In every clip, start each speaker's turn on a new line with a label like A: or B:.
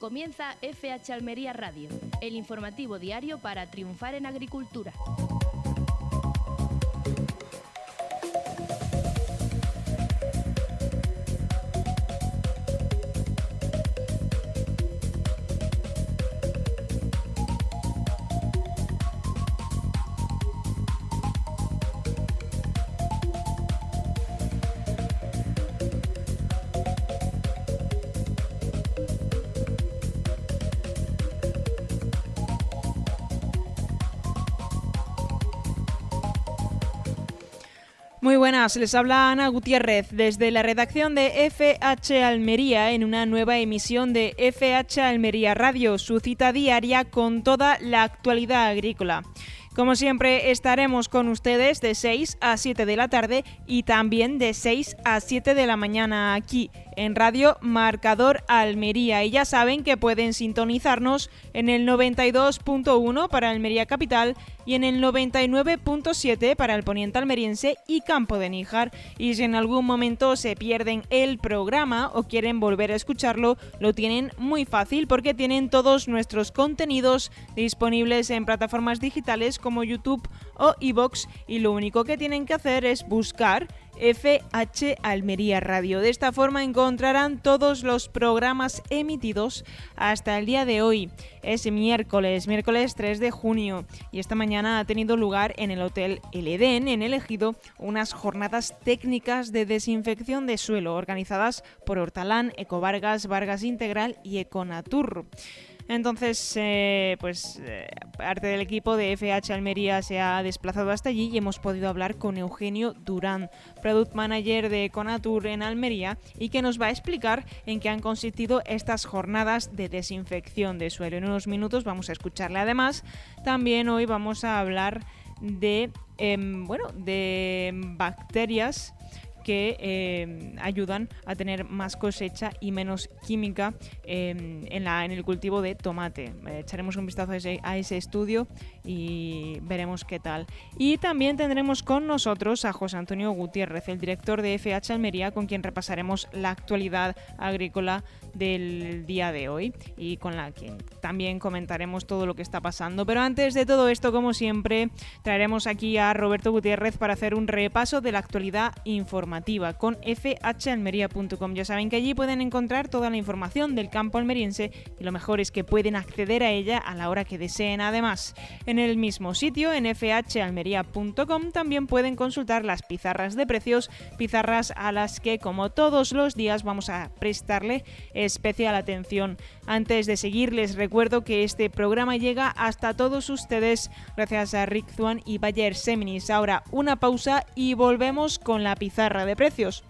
A: Comienza FH Almería Radio, el informativo diario para triunfar en agricultura.
B: Muy buenas, les habla Ana Gutiérrez desde la redacción de FH Almería en una nueva emisión de FH Almería Radio, su cita diaria con toda la actualidad agrícola. Como siempre estaremos con ustedes de 6 a 7 de la tarde y también de 6 a 7 de la mañana aquí en Radio Marcador Almería. Y ya saben que pueden sintonizarnos en el 92.1 para Almería Capital y en el 99.7 para el poniente almeriense y Campo de Níjar. Y si en algún momento se pierden el programa o quieren volver a escucharlo, lo tienen muy fácil porque tienen todos nuestros contenidos disponibles en plataformas digitales como YouTube o iVoox, y lo único que tienen que hacer es buscar FH Almería Radio. De esta forma encontrarán todos los programas emitidos hasta el día de hoy. Es miércoles 3 de junio y esta mañana ha tenido lugar en el Hotel El Edén, en El Ejido, unas jornadas técnicas de desinfección de suelo organizadas por Hortalán, Ecovargas, Vargas Integral y Econatur. Entonces, parte del equipo de FH Almería se ha desplazado hasta allí y hemos podido hablar con Eugenio Durán, Product Manager de Econatur en Almería, y que nos va a explicar en qué han consistido estas jornadas de desinfección de suelo. En unos minutos vamos a escucharle. Además, también hoy vamos a hablar de bacterias que ayudan a tener más cosecha y menos química en el cultivo de tomate. Echaremos un vistazo a ese estudio y veremos qué tal. Y también tendremos con nosotros a José Antonio Gutiérrez, el director de FH Almería, con quien repasaremos la actualidad agrícola del día de hoy y con la que también comentaremos todo lo que está pasando. Pero antes de todo esto, como siempre, traeremos aquí a Roberto Gutiérrez para hacer un repaso de la actualidad informativa con fhalmería.com. Ya saben que allí pueden encontrar toda la información del campo almeriense y lo mejor es que pueden acceder a ella a la hora que deseen. Además, en el mismo sitio, en fhalmería.com, también pueden consultar las pizarras de precios, pizarras a las que, como todos los días, vamos a prestarle especial atención. Antes de seguir, les recuerdo que este programa llega hasta todos ustedes gracias a Rick Zuan y Bayer Seminis. Ahora una pausa y volvemos con la pizarra de precios.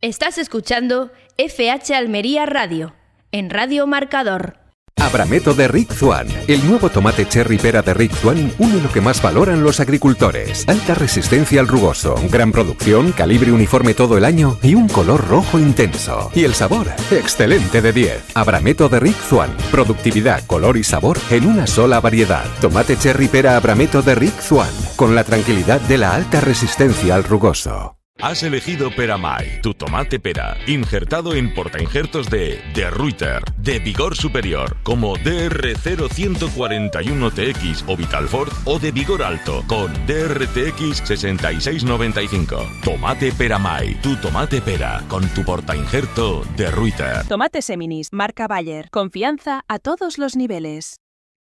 A: Estás escuchando FH Almería Radio, en Radio Marcador.
C: Abrameto de Rick Zuan. El nuevo tomate cherry pera de Rick Zuan une lo que más valoran los agricultores: alta resistencia al rugoso, gran producción, calibre uniforme todo el año y un color rojo intenso. Y el sabor, excelente de 10. Abrameto de Rick Zuan. Productividad, color y sabor en una sola variedad. Tomate cherry pera Abrameto de Rick Zuan, con la tranquilidad de la alta resistencia al rugoso.
D: Has elegido Peramay, tu tomate pera, injertado en portainjertos de Reuter, de vigor superior, como DR0141TX o Vitalfort, o de vigor alto, con DRTX 6695. Tomate Peramay, tu tomate pera, con tu portainjerto de Reuter.
E: Tomate Seminis, marca Bayer. Confianza a todos los niveles.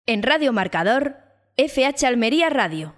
A: En Radio Marcador, FH Almería Radio.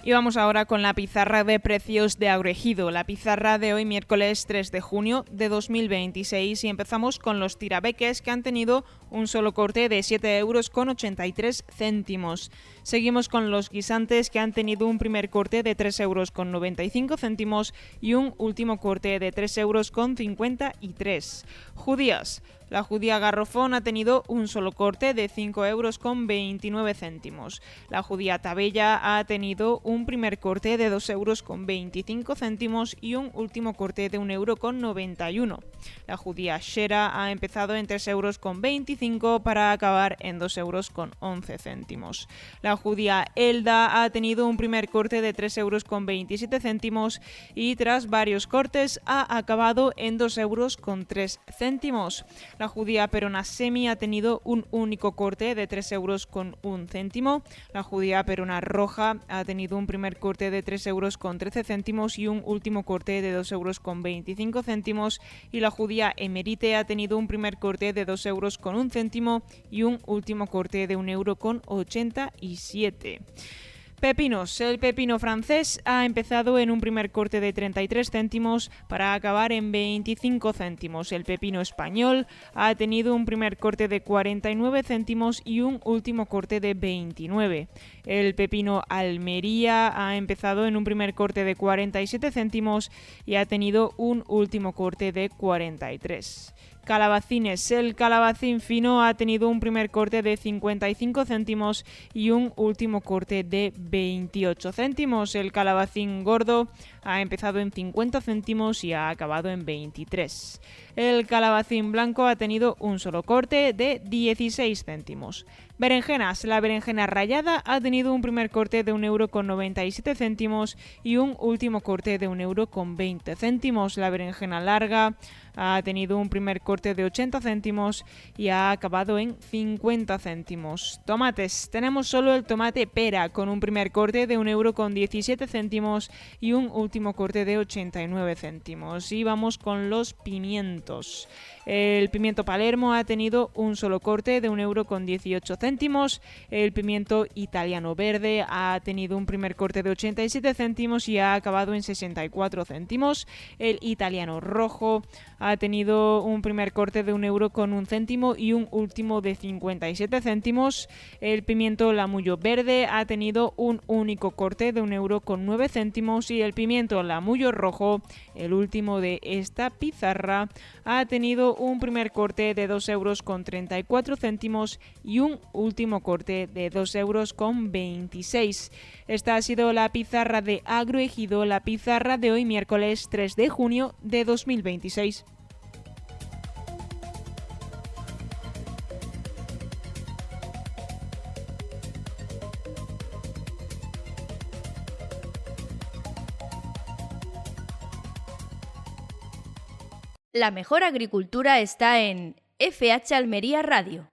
B: Y vamos ahora con la pizarra de precios de Agroejido, la pizarra de hoy miércoles 3 de junio de 2026, y empezamos con los tirabeques, que han tenido un solo corte de 7,83 €. Seguimos con los guisantes, que han tenido un primer corte de 3,95 € y un último corte de 3,53 €. Judías, La judía garrofón ha tenido un solo corte de 5,29 euros. La judía tabella ha tenido un primer corte de 2,25 euros y un último corte de 1,91 €. La judía shera ha empezado en 3,25 € para acabar en 2,11 €. La judía elda ha tenido un primer corte de 3,27 € y tras varios cortes ha acabado en 2,03 €. La judía perona semi ha tenido un único corte de 3,01 €. La judía perona roja ha tenido un primer corte de 3,13 € y un último corte de 2,25 € y la judía emerite ha tenido un primer corte de 2,01 € y un último corte de 1,87 €. Pepinos. El pepino francés ha empezado en un primer corte de 33 céntimos para acabar en 25 céntimos. El pepino español ha tenido un primer corte de 49 céntimos y un último corte de 29. El pepino Almería ha empezado en un primer corte de 47 céntimos y ha tenido un último corte de 43. Calabacines. El calabacín fino ha tenido un primer corte de 55 céntimos y un último corte de 28 céntimos. El calabacín gordo ha empezado en 50 céntimos y ha acabado en 23. El calabacín blanco ha tenido un solo corte de 16 céntimos. Berenjenas. La berenjena rallada ha tenido un primer corte de 1,97 € y un último corte de 1,20 €. La berenjena larga ha tenido un primer corte de 80 céntimos y ha acabado en 50 céntimos. Tomates. Tenemos solo el tomate pera con un primer corte de 1,17 € y un último corte de 89 céntimos. Y vamos con los pimientos. El pimiento Palermo ha tenido un solo corte de 1,18 €. El pimiento italiano verde ha tenido un primer corte de 87 céntimos y ha acabado en 64 céntimos. El italiano rojo ha tenido un primer corte de 1,01 € y un último de 57 céntimos. El pimiento lamullo verde ha tenido un único corte de 1,09 € y el pimiento lamullo rojo, el último de esta pizarra, ha tenido un primer corte de 2,34 € y un último corte de 2,26 €. Esta ha sido la pizarra de Agroejido, la pizarra de hoy miércoles 3 de junio de 2026.
A: La mejor agricultura está en FH Almería Radio.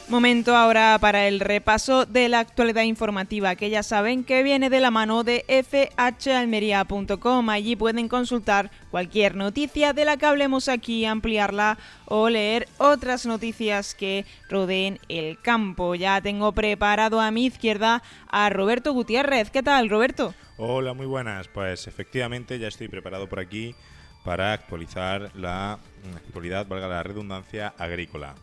B: Momento ahora para el repaso de la actualidad informativa, que ya saben que viene de la mano de fhalmería.com. Allí pueden consultar cualquier noticia de la que hablemos aquí, ampliarla o leer otras noticias que rodeen el campo. Ya tengo preparado a mi izquierda a Roberto Gutiérrez. ¿Qué tal, Roberto?
F: Hola, muy buenas. Pues efectivamente ya estoy preparado por aquí para actualizar la actualidad, valga la redundancia, agrícola.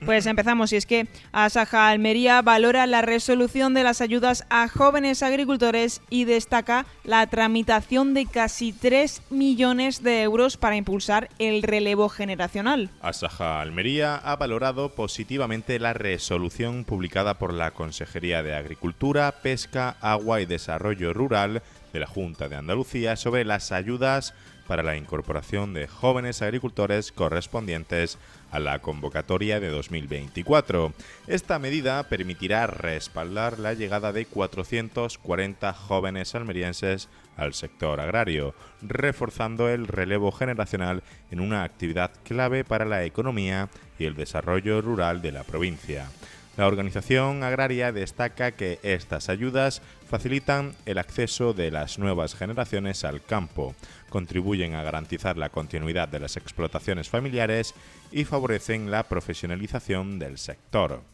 B: Pues empezamos, y es que Asaja Almería valora la resolución de las ayudas a jóvenes agricultores y destaca la tramitación de casi 3 millones de euros para impulsar el relevo generacional.
F: Asaja Almería ha valorado positivamente la resolución publicada por la Consejería de Agricultura, Pesca, Agua y Desarrollo Rural de la Junta de Andalucía sobre las ayudas para la incorporación de jóvenes agricultores correspondientes a la convocatoria de 2024. Esta medida permitirá respaldar la llegada de 440 jóvenes almerienses al sector agrario, reforzando el relevo generacional en una actividad clave para la economía y el desarrollo rural de la provincia. La organización agraria destaca que estas ayudas facilitan el acceso de las nuevas generaciones al campo, contribuyen a garantizar la continuidad de las explotaciones familiares y favorecen la profesionalización del sector.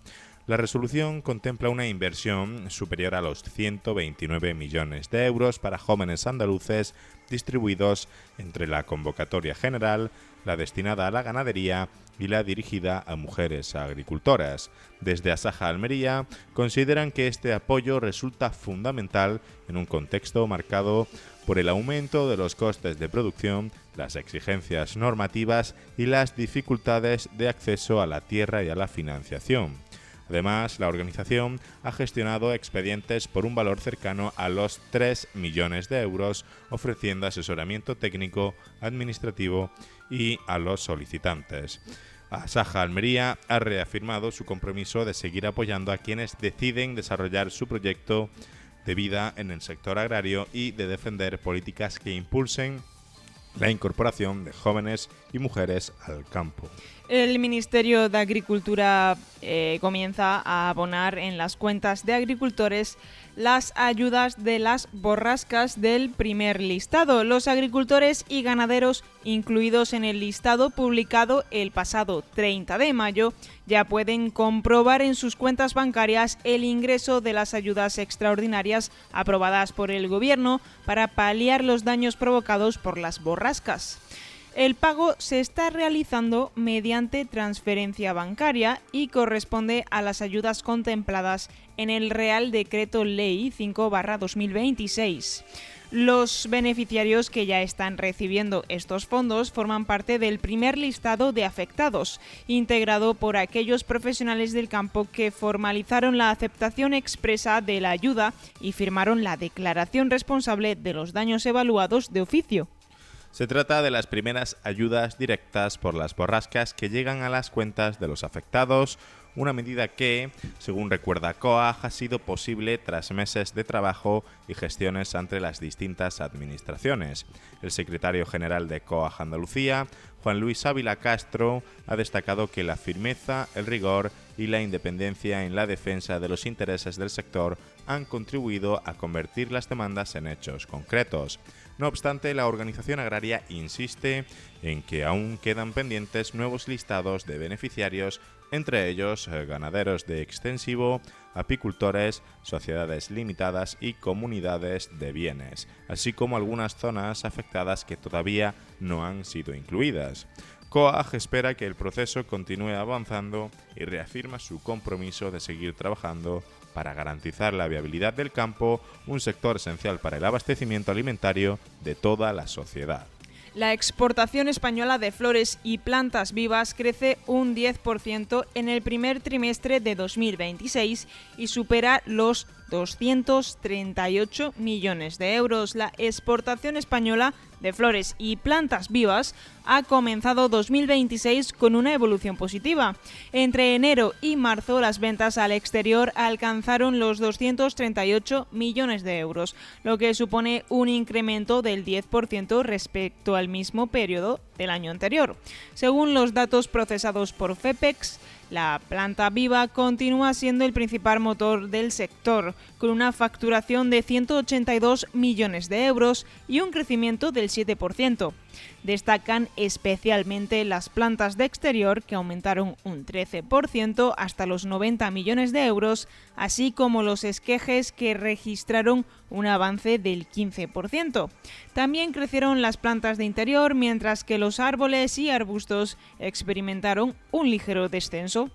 F: La resolución contempla una inversión superior a los 129 millones de euros para jóvenes andaluces distribuidos entre la convocatoria general, la destinada a la ganadería y la dirigida a mujeres agricultoras. Desde Asaja Almería consideran que este apoyo resulta fundamental en un contexto marcado por el aumento de los costes de producción, las exigencias normativas y las dificultades de acceso a la tierra y a la financiación. Además, la organización ha gestionado expedientes por un valor cercano a los 3 millones de euros, ofreciendo asesoramiento técnico, administrativo y a los solicitantes. Asaja Almería ha reafirmado su compromiso de seguir apoyando a quienes deciden desarrollar su proyecto de vida en el sector agrario y de defender políticas que impulsen la incorporación de jóvenes y mujeres al campo.
B: El Ministerio de Agricultura comienza a abonar en las cuentas de agricultores las ayudas de las borrascas del primer listado. Los agricultores y ganaderos incluidos en el listado publicado el pasado 30 de mayo ya pueden comprobar en sus cuentas bancarias el ingreso de las ayudas extraordinarias aprobadas por el Gobierno para paliar los daños provocados por las borrascas. El pago se está realizando mediante transferencia bancaria y corresponde a las ayudas contempladas en el Real Decreto Ley 5/2026. Los beneficiarios que ya están recibiendo estos fondos forman parte del primer listado de afectados, integrado por aquellos profesionales del campo que formalizaron la aceptación expresa de la ayuda y firmaron la declaración responsable de los daños evaluados de oficio.
F: Se trata de las primeras ayudas directas por las borrascas que llegan a las cuentas de los afectados, una medida que, según recuerda COAG, ha sido posible tras meses de trabajo y gestiones entre las distintas administraciones. El secretario general de COAG Andalucía, Juan Luis Ávila Castro, ha destacado que la firmeza, el rigor y la independencia en la defensa de los intereses del sector han contribuido a convertir las demandas en hechos concretos. No obstante, la organización agraria insiste en que aún quedan pendientes nuevos listados de beneficiarios, entre ellos ganaderos de extensivo, apicultores, sociedades limitadas y comunidades de bienes, así como algunas zonas afectadas que todavía no han sido incluidas. COAG espera que el proceso continúe avanzando y reafirma su compromiso de seguir trabajando para garantizar la viabilidad del campo, un sector esencial para el abastecimiento alimentario de toda la sociedad.
B: La exportación española de flores y plantas vivas crece un 10% en el primer trimestre de 2026 y supera los 238 millones de euros. La exportación española de flores y plantas vivas ha comenzado 2026 con una evolución positiva. Entre enero y marzo, las ventas al exterior alcanzaron los 238 millones de euros, lo que supone un incremento del 10% respecto al mismo periodo del año anterior. Según los datos procesados por FEPEX, la planta viva continúa siendo el principal motor del sector, con una facturación de 182 millones de euros y un crecimiento del 7%. Destacan especialmente las plantas de exterior, que aumentaron un 13% hasta los 90 millones de euros, así como los esquejes, que registraron un avance del 15%. También crecieron las plantas de interior, mientras que los árboles y arbustos experimentaron un ligero descenso.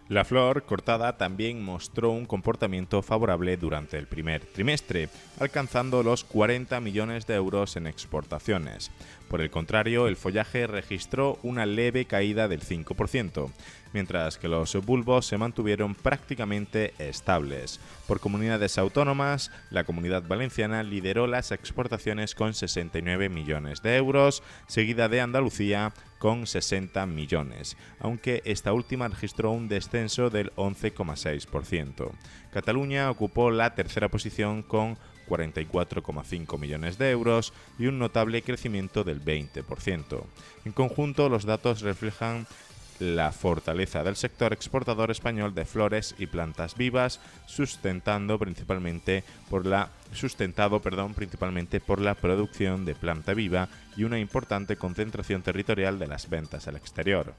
F: La flor cortada también mostró un comportamiento favorable durante el primer trimestre, alcanzando los 40 millones de euros en exportaciones. Por el contrario, el follaje registró una leve caída del 5%, mientras que los bulbos se mantuvieron prácticamente estables. Por comunidades autónomas, la Comunidad Valenciana lideró las exportaciones con 69 millones de euros, seguida de Andalucía con 60 millones, aunque esta última registró un descenso del 11,6%. Cataluña ocupó la tercera posición con 44,5 millones de euros y un notable crecimiento del 20%. En conjunto, los datos reflejan la fortaleza del sector exportador español de flores y plantas vivas, sustentado principalmente por la producción de planta viva y una importante concentración territorial de las ventas al exterior.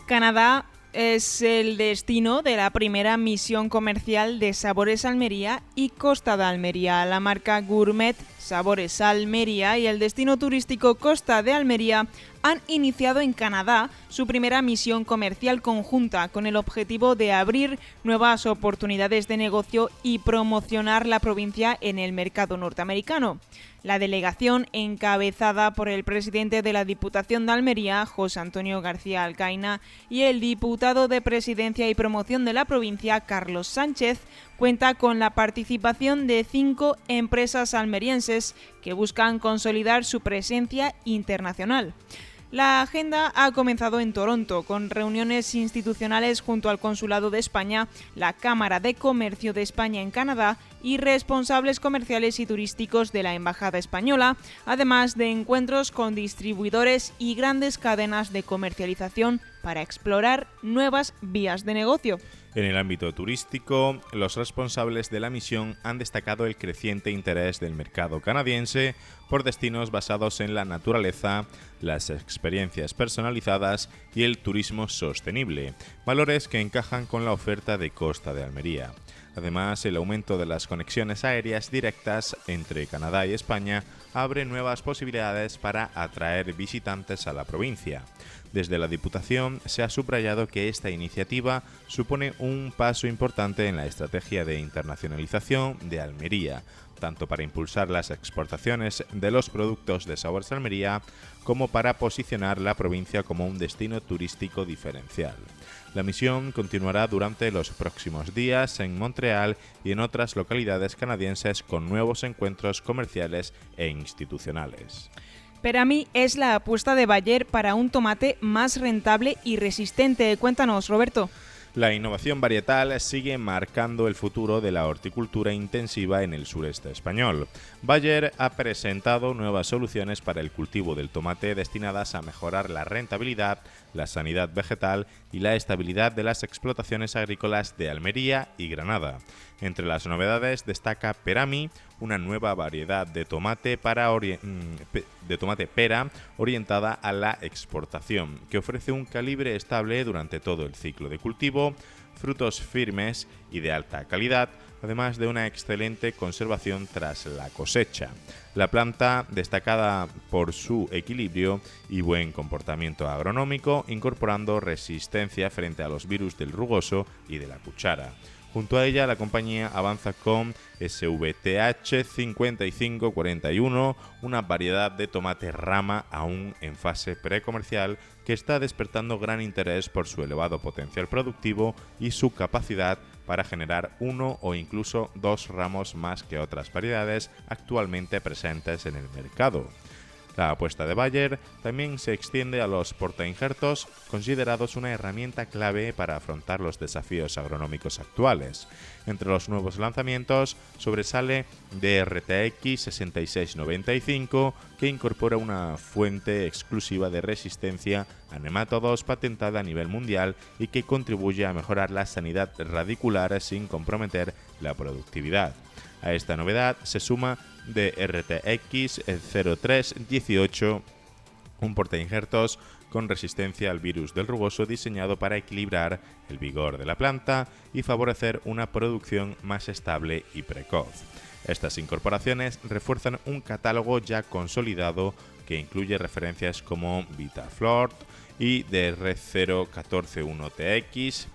B: Canadá es el destino de la primera misión comercial de Sabores Almería y Costa de Almería. La marca Gourmet Sabores Almería y el destino turístico Costa de Almería han iniciado en Canadá su primera misión comercial conjunta con el objetivo de abrir nuevas oportunidades de negocio y promocionar la provincia en el mercado norteamericano. La delegación, encabezada por el presidente de la Diputación de Almería, José Antonio García Alcaina, y el diputado de Presidencia y Promoción de la provincia, Carlos Sánchez, cuenta con la participación de 5 empresas almerienses que buscan consolidar su presencia internacional. La agenda ha comenzado en Toronto, con reuniones institucionales junto al Consulado de España, la Cámara de Comercio de España en Canadá y responsables comerciales y turísticos de la Embajada Española, además de encuentros con distribuidores y grandes cadenas de comercialización para explorar nuevas vías de negocio.
F: En el ámbito turístico, los responsables de la misión han destacado el creciente interés del mercado canadiense por destinos basados en la naturaleza, las experiencias personalizadas y el turismo sostenible, valores que encajan con la oferta de Costa de Almería. Además, el aumento de las conexiones aéreas directas entre Canadá y España abre nuevas posibilidades para atraer visitantes a la provincia. Desde la Diputación se ha subrayado que esta iniciativa supone un paso importante en la estrategia de internacionalización de Almería, tanto para impulsar las exportaciones de los productos de Sabores Almería como para posicionar la provincia como un destino turístico diferencial. La misión continuará durante los próximos días en Montreal y en otras localidades canadienses con nuevos encuentros comerciales e institucionales.
B: Perami es la apuesta de Bayer para un tomate más rentable y resistente. Cuéntanos, Roberto.
F: La innovación varietal sigue marcando el futuro de la horticultura intensiva en el sureste español. Bayer ha presentado nuevas soluciones para el cultivo del tomate destinadas a mejorar la rentabilidad, la sanidad vegetal y la estabilidad de las explotaciones agrícolas de Almería y Granada. Entre las novedades destaca Perami, una nueva variedad de tomate pera orientada a la exportación, que ofrece un calibre estable durante todo el ciclo de cultivo, frutos firmes y de alta calidad, además de una excelente conservación tras la cosecha. La planta, destacada por su equilibrio y buen comportamiento agronómico, incorporando resistencia frente a los virus del rugoso y de la cuchara. Junto a ella, la compañía avanza con SVTH 5541, una variedad de tomate rama aún en fase precomercial que está despertando gran interés por su elevado potencial productivo y su capacidad para generar 1 o incluso 2 ramos más que otras variedades actualmente presentes en el mercado. La apuesta de Bayer también se extiende a los portainjertos, considerados una herramienta clave para afrontar los desafíos agronómicos actuales. Entre los nuevos lanzamientos sobresale DRTX 6695, que incorpora una fuente exclusiva de resistencia a nematodos patentada a nivel mundial y que contribuye a mejorar la sanidad radicular sin comprometer la productividad. A esta novedad se suma DRTX 0318, un portainjertos con resistencia al virus del rugoso diseñado para equilibrar el vigor de la planta y favorecer una producción más estable y precoz. Estas incorporaciones refuerzan un catálogo ya consolidado que incluye referencias como Vitaflor y DR0141TX.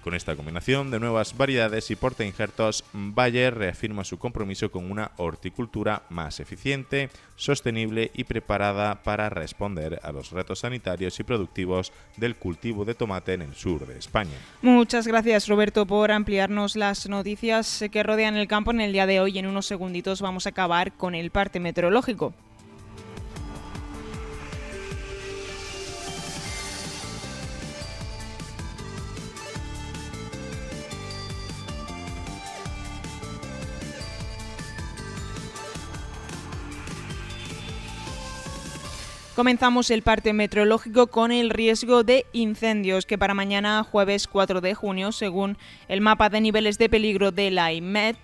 F: Con esta combinación de nuevas variedades y portainjertos, Bayer reafirma su compromiso con una horticultura más eficiente, sostenible y preparada para responder a los retos sanitarios y productivos del cultivo de tomate en el sur de España.
B: Muchas gracias, Roberto, por ampliarnos las noticias que rodean el campo en el día de hoy. En unos segunditos vamos a acabar con el parte meteorológico. Comenzamos el parte meteorológico con el riesgo de incendios, que para mañana, jueves 4 de junio, según el mapa de niveles de peligro de la IMET,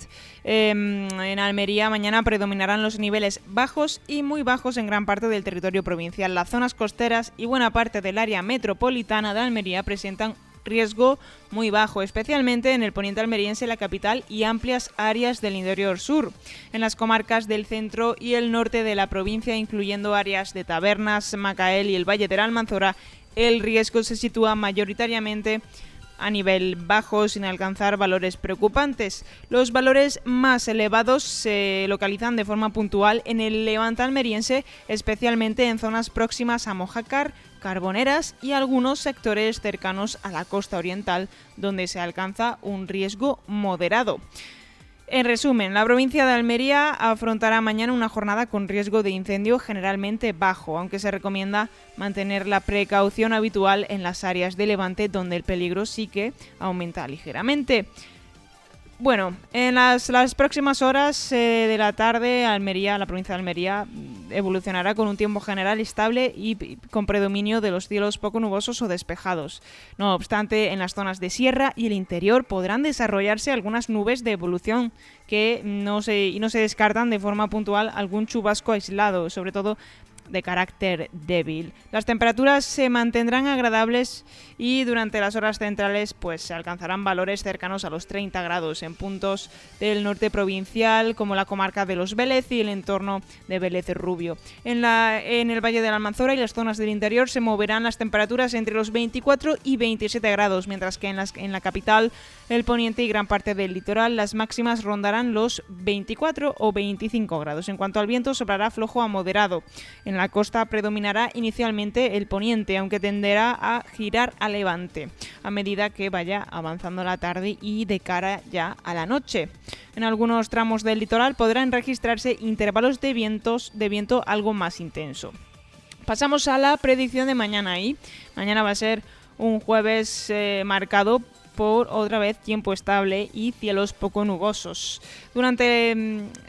B: en Almería mañana predominarán los niveles bajos y muy bajos en gran parte del territorio provincial. Las zonas costeras y buena parte del área metropolitana de Almería presentan riesgo muy bajo, especialmente en el poniente almeriense, la capital y amplias áreas del interior sur. En las comarcas del centro y el norte de la provincia, incluyendo áreas de Tabernas, Macael y el Valle de la Almanzora, el riesgo se sitúa mayoritariamente a nivel bajo, sin alcanzar valores preocupantes. Los valores más elevados se localizan de forma puntual en el levante almeriense, especialmente en zonas próximas a Mojácar, Carboneras y algunos sectores cercanos a la costa oriental, donde se alcanza un riesgo moderado. En resumen, la provincia de Almería afrontará mañana una jornada con riesgo de incendio generalmente bajo, aunque se recomienda mantener la precaución habitual en las áreas de levante, donde el peligro sí que aumenta ligeramente. Bueno, en las próximas horas de la tarde, la provincia de Almería evolucionará con un tiempo general estable y con predominio de los cielos poco nubosos o despejados. No obstante, en las zonas de sierra y el interior podrán desarrollarse algunas nubes de evolución que no se descartan de forma puntual algún chubasco aislado, sobre todo de carácter débil. Las temperaturas se mantendrán agradables y durante las horas centrales pues se alcanzarán valores cercanos a los 30 grados en puntos del norte provincial, como la comarca de Los Vélez y el entorno de Vélez Rubio. En el Valle de la Almanzora y las zonas del interior se moverán las temperaturas entre los 24 y 27 grados, mientras que en la capital, el poniente y gran parte del litoral las máximas rondarán los 24 o 25 grados. En cuanto al viento, soplará flojo a moderado. En la costa predominará inicialmente el poniente, aunque tenderá a girar a levante a medida que vaya avanzando la tarde y de cara ya a la noche. En algunos tramos del litoral podrán registrarse intervalos de viento algo más intenso. Pasamos a la predicción de mañana. Mañana va a ser un jueves marcado por otra vez tiempo estable y cielos poco nubosos. Durante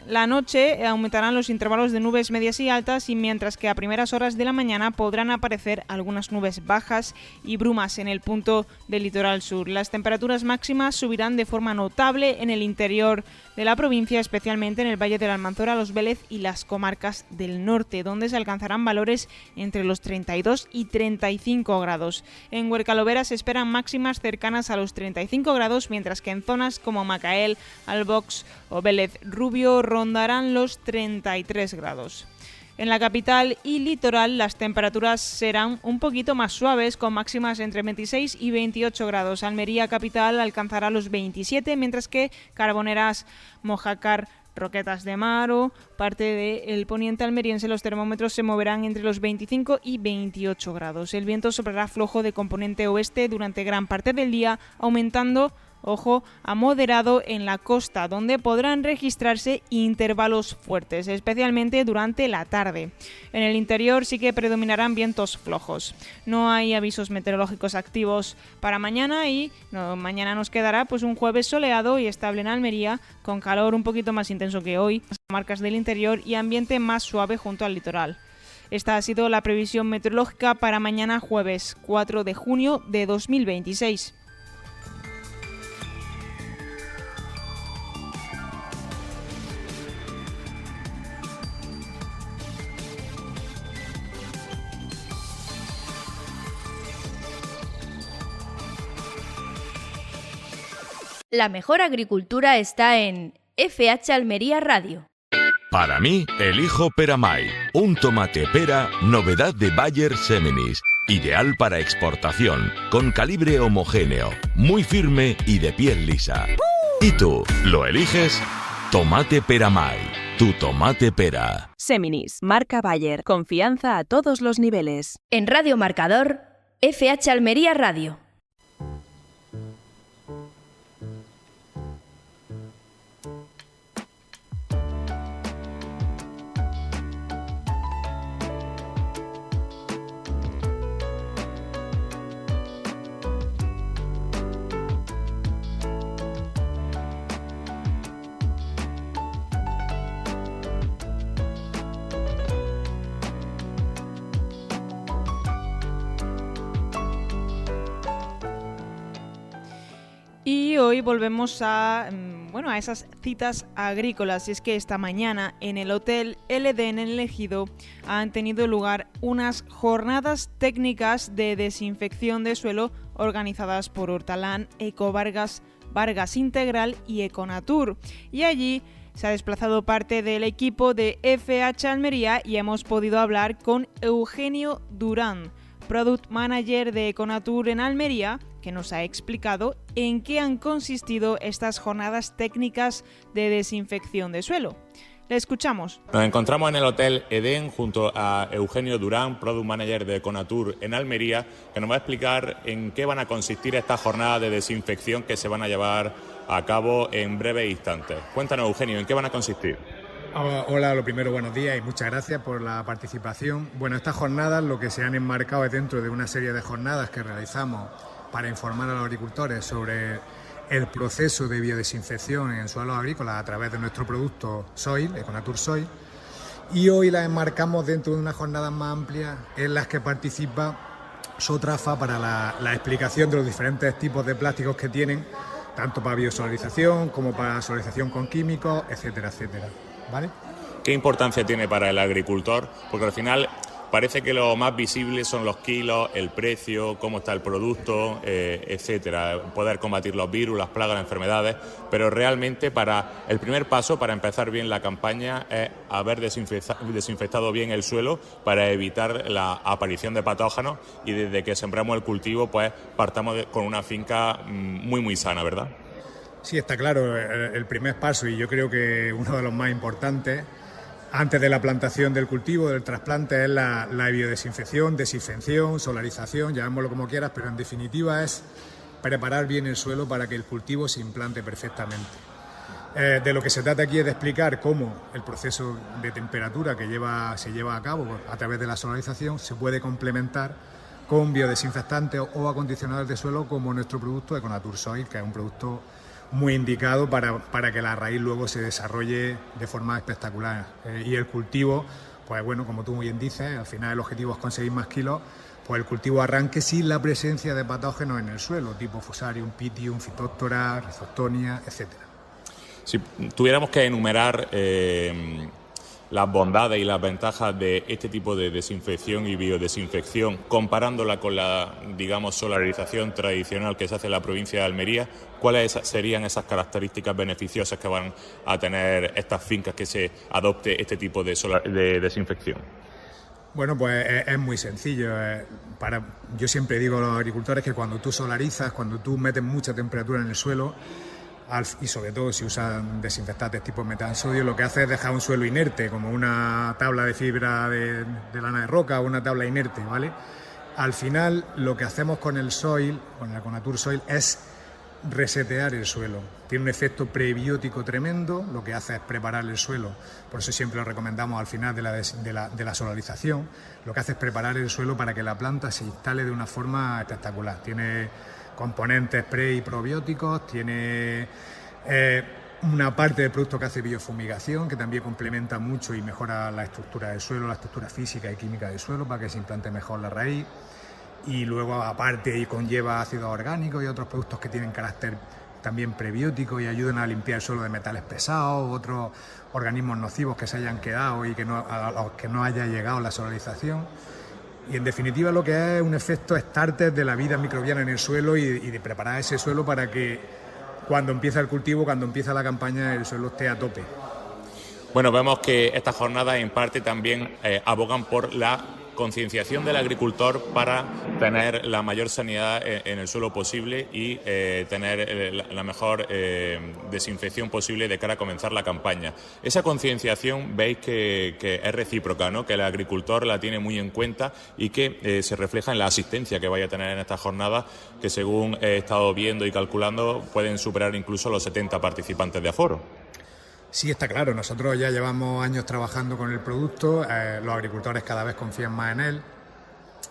B: la noche aumentarán los intervalos de nubes medias y altas, y mientras que a primeras horas de la mañana podrán aparecer algunas nubes bajas y brumas en el punto del litoral sur. Las temperaturas máximas subirán de forma notable en el interior de la provincia, especialmente en el Valle de la Almanzora, Los Vélez y las comarcas del norte, donde se alcanzarán valores entre los 32 y 35 grados. En Huercalovera se esperan máximas cercanas a los 35 grados, mientras que en zonas como Macael, Albox o Vélez Rubio rondarán los 33 grados. En la capital y litoral las temperaturas serán un poquito más suaves, con máximas entre 26 y 28 grados. Almería capital alcanzará los 27, mientras que Carboneras, Mojácar, Roquetas de Mar o parte del poniente almeriense los termómetros se moverán entre los 25 y 28 grados. El viento soplará flojo de componente oeste durante gran parte del día, aumentando a moderado en la costa, donde podrán registrarse intervalos fuertes, especialmente durante la tarde. En el interior sí que predominarán vientos flojos. No hay avisos meteorológicos activos para mañana y mañana nos quedará pues un jueves soleado y estable en Almería, con calor un poquito más intenso que hoy, las comarcas del interior y ambiente más suave junto al litoral. Esta ha sido la previsión meteorológica para mañana jueves 4 de junio de 2026.
A: La mejor agricultura está en FH Almería Radio.
D: Para mí, elijo Peramay, un tomate pera, novedad de Bayer Seminis. Ideal para exportación, con calibre homogéneo, muy firme y de piel lisa. ¿Y tú, lo eliges? Tomate Peramay, tu tomate pera.
E: Seminis, marca Bayer, confianza a todos los niveles.
A: En Radio Marcador, FH Almería Radio.
B: Y hoy volvemos a esas citas agrícolas. Y es que esta mañana en el Hotel LD en el Ejido han tenido lugar unas jornadas técnicas de desinfección de suelo organizadas por Hortalán, Ecovargas, Vargas Integral y Econatur. Y allí se ha desplazado parte del equipo de FH Almería y hemos podido hablar con Eugenio Durán, Product Manager de Econatur en Almería, que nos ha explicado en qué han consistido estas jornadas técnicas de desinfección de suelo. Le escuchamos.
G: Nos encontramos en el Hotel Edén junto a Eugenio Durán, Product Manager de Econatur en Almería, que nos va a explicar en qué van a consistir estas jornadas de desinfección que se van a llevar a cabo en breves instantes. Cuéntanos, Eugenio, ¿en qué van a consistir?
H: Hola, lo primero, buenos días y muchas gracias por la participación. Bueno, estas jornadas lo que se han enmarcado es dentro de una serie de jornadas que realizamos para informar a los agricultores sobre el proceso de biodesinfección en suelos agrícolas a través de nuestro producto Soil, Econatur Soil. Y hoy las enmarcamos dentro de unas jornadas más amplias en las que participa Sotrafa para la explicación de los diferentes tipos de plásticos que tienen, tanto para biosolarización como para solarización con químicos, etcétera, etcétera. ¿Vale?
G: ¿Qué importancia tiene para el agricultor? Porque al final parece que lo más visible son los kilos, el precio, cómo está el producto, etcétera, poder combatir los virus, las plagas, las enfermedades, pero realmente para el primer paso para empezar bien la campaña es haber desinfectado bien el suelo para evitar la aparición de patógenos y desde que sembramos el cultivo pues partamos con una finca muy sana, ¿verdad?
H: Sí, está claro, el primer paso y yo creo que uno de los más importantes antes de la plantación del cultivo, del trasplante, es la biodesinfección, desinfección, solarización, llamémoslo como quieras, pero en definitiva es preparar bien el suelo para que el cultivo se implante perfectamente. De lo que se trata aquí es de explicar cómo el proceso de temperatura que se lleva a cabo a través de la solarización se puede complementar con biodesinfectantes o acondicionadores de suelo como nuestro producto Econatur Soil, que es un producto muy indicado para que la raíz luego se desarrolle de forma espectacular. Y el cultivo, pues bueno, como tú muy bien dices, al final el objetivo es conseguir más kilos, pues el cultivo arranque sin la presencia de patógenos en el suelo, tipo Fusarium, Pythium, Phytophthora, Rhizoctonia, etcétera.
G: Si tuviéramos que enumerar las bondades y las ventajas de este tipo de desinfección y biodesinfección, comparándola con la, digamos, solarización tradicional que se hace en la provincia de Almería, ¿cuáles serían esas características beneficiosas que van a tener estas fincas que se adopte este tipo de desinfección?
H: Bueno, pues es muy sencillo. Yo siempre digo a los agricultores que cuando tú solarizas, cuando tú metes mucha temperatura en el suelo, y sobre todo si usan desinfectantes tipo metansodio, lo que hace es dejar un suelo inerte, como una tabla de fibra de lana de roca o una tabla inerte, ¿vale? Al final, lo que hacemos con el Soil, con el Econatur Soil, es resetear el suelo. Tiene un efecto prebiótico tremendo, lo que hace es preparar el suelo, por eso siempre lo recomendamos al final de la solarización, lo que hace es preparar el suelo para que la planta se instale de una forma espectacular. Tiene componentes pre y probióticos, tiene una parte del producto que hace biofumigación, que también complementa mucho y mejora la estructura del suelo, la estructura física y química del suelo para que se implante mejor la raíz. Y luego aparte conlleva ácidos orgánicos y otros productos que tienen carácter también prebiótico y ayudan a limpiar el suelo de metales pesados, otros organismos nocivos que se hayan quedado y a los que no haya llegado la solarización. Y en definitiva lo que es un efecto starter de la vida microbiana en el suelo y de preparar ese suelo para que cuando empieza el cultivo, cuando empieza la campaña, el suelo esté a tope.
G: Bueno, vemos que estas jornadas en parte también abogan por la concienciación del agricultor para tener la mayor sanidad en el suelo posible y tener la mejor desinfección posible de cara a comenzar la campaña. Esa concienciación veis que es recíproca, ¿no? Que el agricultor la tiene muy en cuenta y que se refleja en la asistencia que vaya a tener en estas jornadas, que según he estado viendo y calculando pueden superar incluso los 70 participantes de aforo.
H: Sí, está claro. Nosotros ya llevamos años trabajando con el producto, los agricultores cada vez confían más en él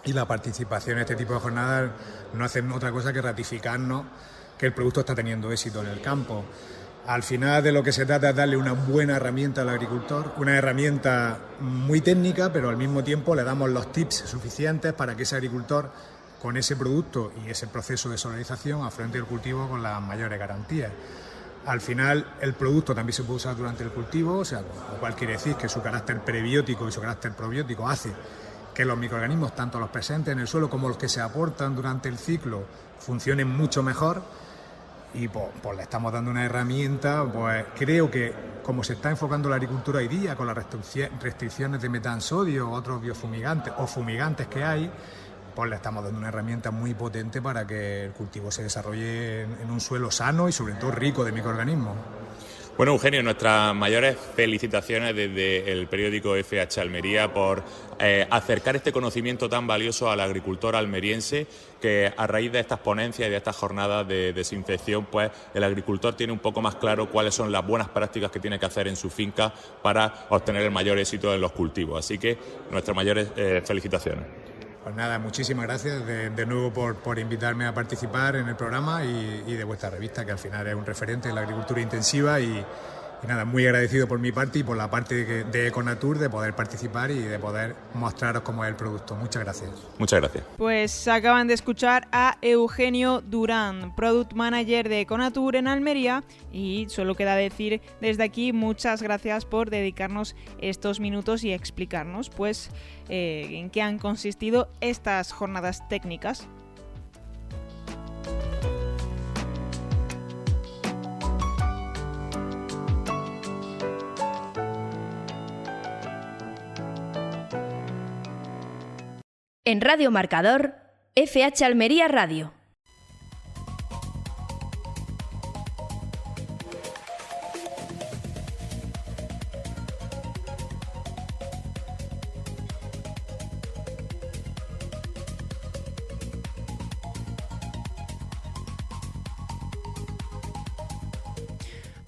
H: y la participación en este tipo de jornadas no hacen otra cosa que ratificarnos que el producto está teniendo éxito en el campo. Al final de lo que se trata es darle una buena herramienta al agricultor, una herramienta muy técnica, pero al mismo tiempo le damos los tips suficientes para que ese agricultor con ese producto y ese proceso de solarización al frente del cultivo con las mayores garantías. Al final, el producto también se puede usar durante el cultivo, o sea, lo cual quiere decir que su carácter prebiótico y su carácter probiótico hace que los microorganismos, tanto los presentes en el suelo como los que se aportan durante el ciclo, funcionen mucho mejor. Y pues le estamos dando una herramienta, pues creo que como se está enfocando la agricultura hoy día con las restricciones de metansodio, otros biofumigantes o fumigantes que hay, pues le estamos dando una herramienta muy potente para que el cultivo se desarrolle en un suelo sano y sobre todo rico de microorganismos.
G: Bueno, Eugenio, nuestras mayores felicitaciones desde el periódico FH Almería por acercar este conocimiento tan valioso al agricultor almeriense, que a raíz de estas ponencias y de estas jornadas de desinfección, pues el agricultor tiene un poco más claro cuáles son las buenas prácticas que tiene que hacer en su finca para obtener el mayor éxito en los cultivos. Así que nuestras mayores felicitaciones.
H: Pues nada, muchísimas gracias de nuevo por invitarme a participar en el programa y de vuestra revista, que al final es un referente en la agricultura intensiva y nada, muy agradecido por mi parte y por la parte de Econatur de poder participar y de poder mostraros cómo es el producto. Muchas gracias.
G: Muchas gracias.
B: Pues acaban de escuchar a Eugenio Durán, Product Manager de Econatur en Almería, y solo queda decir desde aquí muchas gracias por dedicarnos estos minutos y explicarnos pues en qué han consistido estas jornadas técnicas.
A: En Radio Marcador, FH Almería Radio.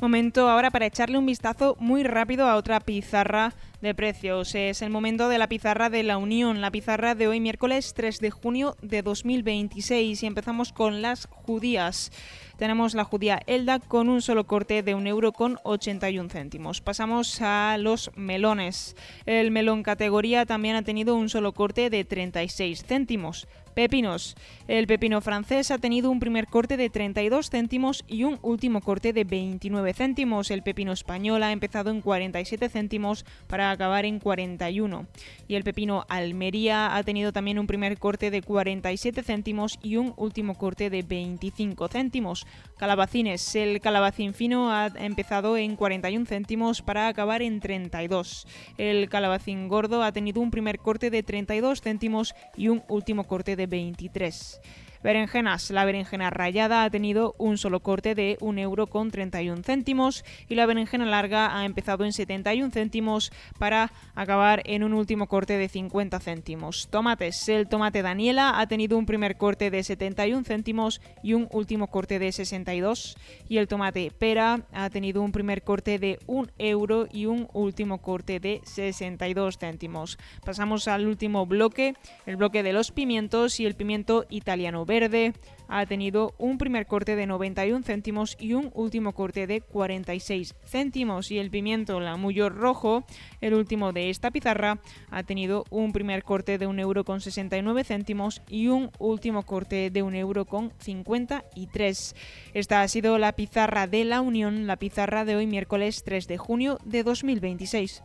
B: Momento ahora para echarle un vistazo muy rápido a otra pizarra de precios. Es el momento de la pizarra de la Unión, la pizarra de hoy miércoles 3 de junio de 2026, y empezamos con las judías. Tenemos la judía Elda con un solo corte de 1,81 €. Pasamos a los melones. El melón categoría también ha tenido un solo corte de 36 céntimos. Pepinos. El pepino francés ha tenido un primer corte de 32 céntimos y un último corte de 29 céntimos. El pepino español ha empezado en 47 céntimos para acabar en 41. Y el pepino Almería ha tenido también un primer corte de 47 céntimos y un último corte de 25 céntimos. Calabacines. El calabacín fino ha empezado en 41 céntimos para acabar en 32. El calabacín gordo ha tenido un primer corte de 32 céntimos y un último corte de 23. Berenjenas. La berenjena rallada ha tenido un solo corte de 1,31 € y la berenjena larga ha empezado en 71 céntimos para acabar en un último corte de 50 céntimos. Tomates. El tomate Daniela ha tenido un primer corte de 71 céntimos y un último corte de 62, y el tomate pera ha tenido un primer corte de 1 € y un último corte de 62 céntimos. Pasamos al último bloque, el bloque de los pimientos, y el pimiento italiano verde ha tenido un primer corte de 91 céntimos y un último corte de 46 céntimos. Y el pimiento lamuyo rojo, el último de esta pizarra, ha tenido un primer corte de 1,69 € y un último corte de 1,53 €. Esta ha sido la pizarra de la Unión, la pizarra de hoy miércoles 3 de junio de 2026.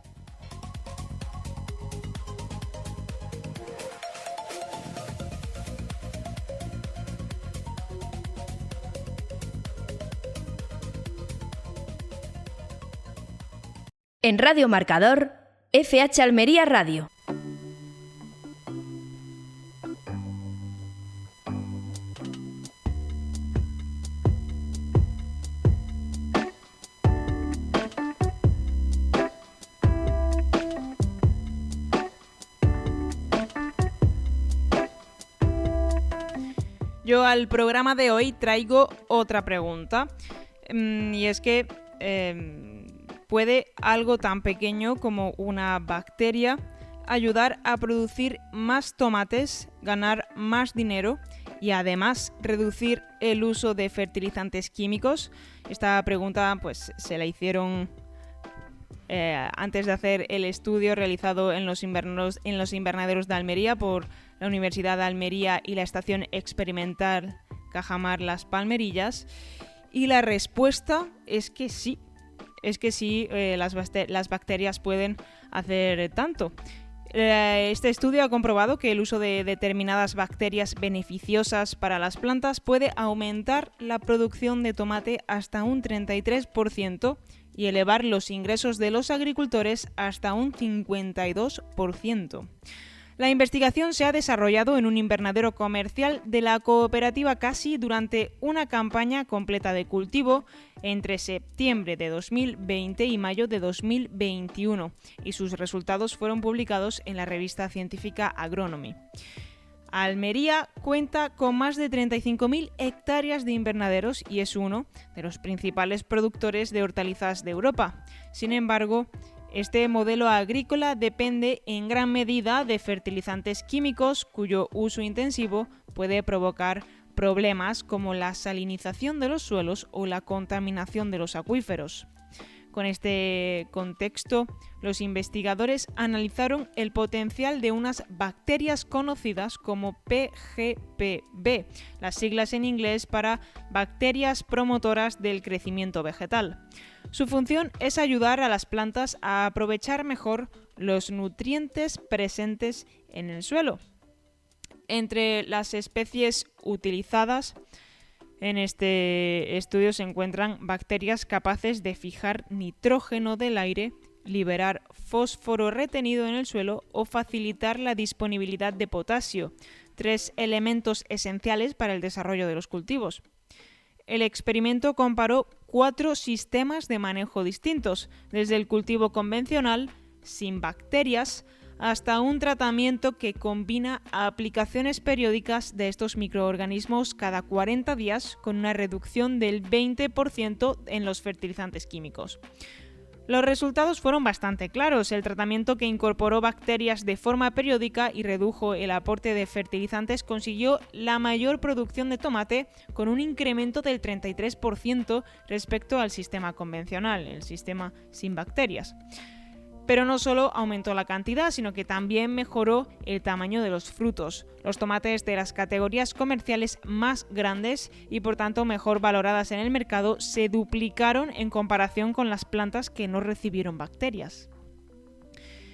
A: En Radio Marcador, FH Almería Radio.
B: Yo al programa de hoy traigo otra pregunta, y es que ¿puede algo tan pequeño como una bacteria ayudar a producir más tomates, ganar más dinero y además reducir el uso de fertilizantes químicos? Esta pregunta pues se la hicieron antes de hacer el estudio realizado en los invernaderos de Almería por la Universidad de Almería y la Estación Experimental Cajamar Las Palmerillas. Y la respuesta es que sí. Las bacterias pueden hacer tanto. Este estudio ha comprobado que el uso de determinadas bacterias beneficiosas para las plantas puede aumentar la producción de tomate hasta un 33% y elevar los ingresos de los agricultores hasta un 52%. La investigación se ha desarrollado en un invernadero comercial de la cooperativa Casi durante una campaña completa de cultivo entre septiembre de 2020 y mayo de 2021, y sus resultados fueron publicados en la revista científica Agronomy. Almería cuenta con más de 35.000 hectáreas de invernaderos y es uno de los principales productores de hortalizas de Europa. Sin embargo, este modelo agrícola depende en gran medida de fertilizantes químicos cuyo uso intensivo puede provocar problemas como la salinización de los suelos o la contaminación de los acuíferos. Con este contexto, los investigadores analizaron el potencial de unas bacterias conocidas como PGPB, las siglas en inglés para bacterias promotoras del crecimiento vegetal. Su función es ayudar a las plantas a aprovechar mejor los nutrientes presentes en el suelo. Entre las especies utilizadas en este estudio se encuentran bacterias capaces de fijar nitrógeno del aire, liberar fósforo retenido en el suelo o facilitar la disponibilidad de potasio, 3 elementos esenciales para el desarrollo de los cultivos. El experimento comparó 4 sistemas de manejo distintos, desde el cultivo convencional, sin bacterias, hasta un tratamiento que combina aplicaciones periódicas de estos microorganismos cada 40 días con una reducción del 20% en los fertilizantes químicos. Los resultados fueron bastante claros. El tratamiento que incorporó bacterias de forma periódica y redujo el aporte de fertilizantes consiguió la mayor producción de tomate con un incremento del 33% respecto al sistema convencional, el sistema sin bacterias. Pero no solo aumentó la cantidad, sino que también mejoró el tamaño de los frutos. Los tomates de las categorías comerciales más grandes y por tanto mejor valoradas en el mercado se duplicaron en comparación con las plantas que no recibieron bacterias.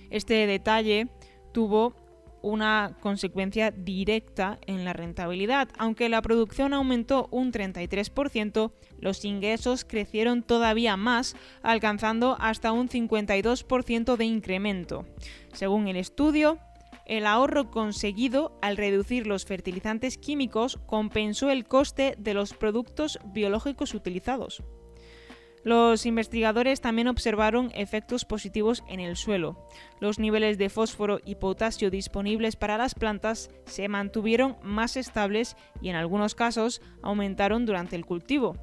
B: Este detalle tuvo una consecuencia directa en la rentabilidad. Aunque la producción aumentó un 33%, los ingresos crecieron todavía más, alcanzando hasta un 52% de incremento. Según el estudio, el ahorro conseguido al reducir los fertilizantes químicos compensó el coste de los productos biológicos utilizados. Los investigadores también observaron efectos positivos en el suelo. Los niveles de fósforo y potasio disponibles para las plantas se mantuvieron más estables y en algunos casos aumentaron durante el cultivo.